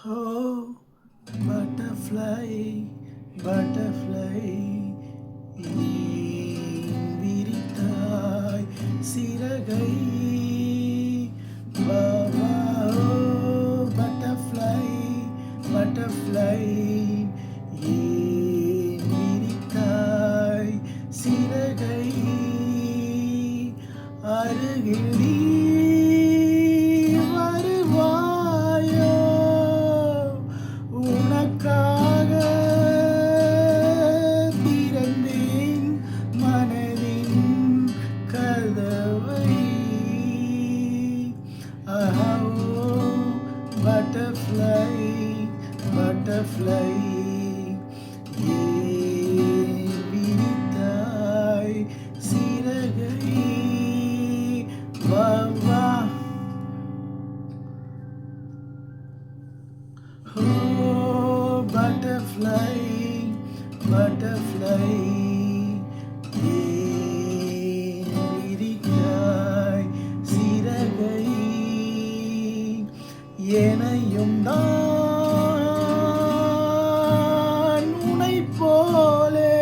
Oh, butterfly, butterfly, ஏன் விரித்தாய் சிறகை? வா வா, oh, butterfly, butterfly, ஏன் விரித்தாய் சிறகை? அருகில் நீ வருவாயோ? உனக்காக திறந்தேன் மனதின் கதவை. ஆஹோ, பட்டர்ஃப்ளை, பட்டர்ஃப்ளை, ஏன் விரித்தாய் சிறகை? வா வா, oh, butterfly, butterfly, ஏன் விரித்தாய் சிறகை? எனையும் நான் உனைப் போலே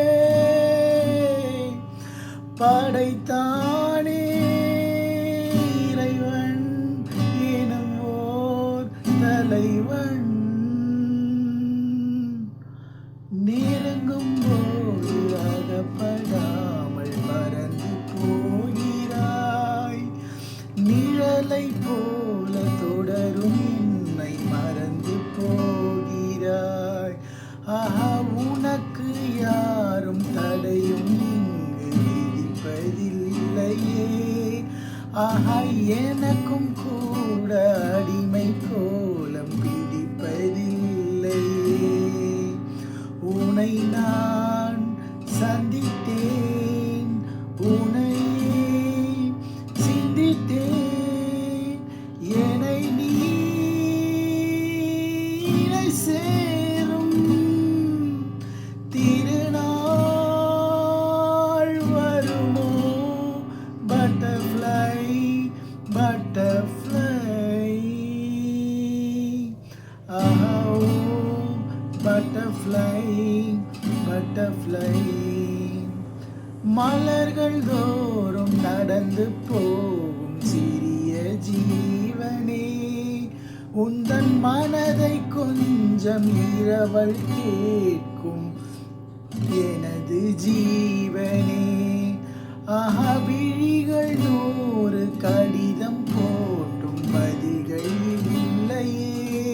படைத்தானே இறைவன் எனும் ஓர் தலைவன். நெருங்கும் போது அகப்படாமல் பறந்து போகிறாய். நிழலை போல தொடரும் என்னை மறந்து போகிறாய். ஆஹா, உனக்கு யாரும் தடையும் இங்கு விதிப்பதில்லையே. ஆஹா, எனக்கும் கூட அடிமை கோலம் பிடிப்பதில்லையே. உனை நான் சந்தித்தேன், உன்னையே சிந்தித்தேன். என்னை நீ இணை சேரும் திருநாள் வருமோ? பட்டர்ஃப்ளை, பட்டர்ஃப்ளை, ஆஹா, பட்டர்ஃப்ளை, பட்டர்ஃப்ளை. மலர்கள் தோறும் நடந்து போகும் சிறிய ஜீவனே, உந்தன் மனதை கொஞ்சம் இரவல் கேட்கும் எனது ஜீவனே. ஆஹா, விழிகள் 100 கடிதம் போட்டும் பதில்கள் இல்லையே.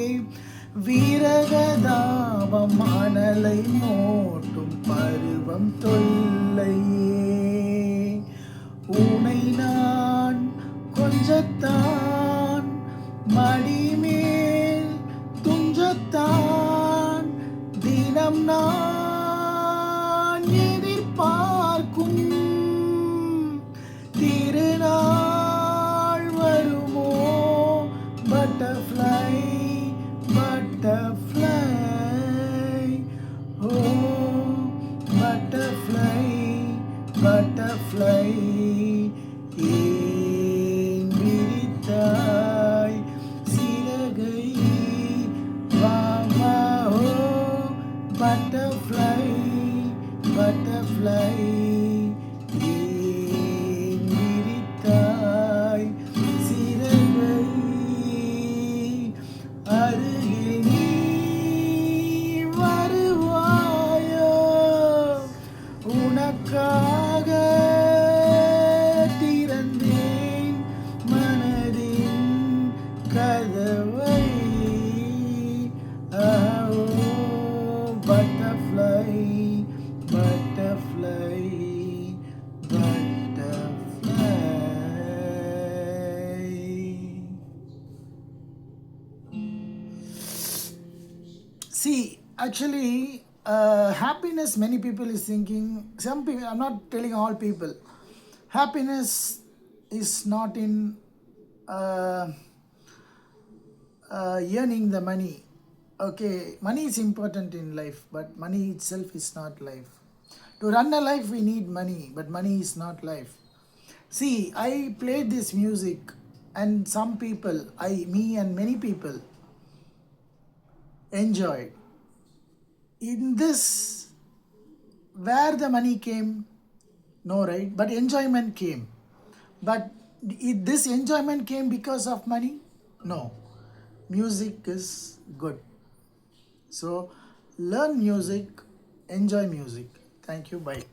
வீரகதாபம் அனலை மூட்டும் பருவம் தொல்லையே. உனை நான் கொஞ்சத்தான் மடிமேல் துஞ்சத்தான் தினம் நான் எதிர்பார்க்கும் திருநாள் வருமோ? Butterfly, butterfly, oh, butterfly, butterfly, ஏன் விரித்தாய் சிறகை? வா வா, oh, butterfly, butterfly, ஏன் விரித்தாய் சிறகை? அருகில் நீ வருவாயோ? உனக்காக திறந்தேன் மனதின் கதவை. ஆஹோ, butterfly, butterfly, butterfly. See, actually, happiness, many people is thinking, some people, I'm not telling all people, happiness is not in uh, earning the money. Okay, money is important in life, but money itself is not life. To run a life, we need money, but money is not life. See, I played this music, and some people, me and many people, enjoyed. In this, where the money came, no, right? But enjoyment came. But this enjoyment came because of money? No. Music is good. So learn music, enjoy music. Thank you. Bye.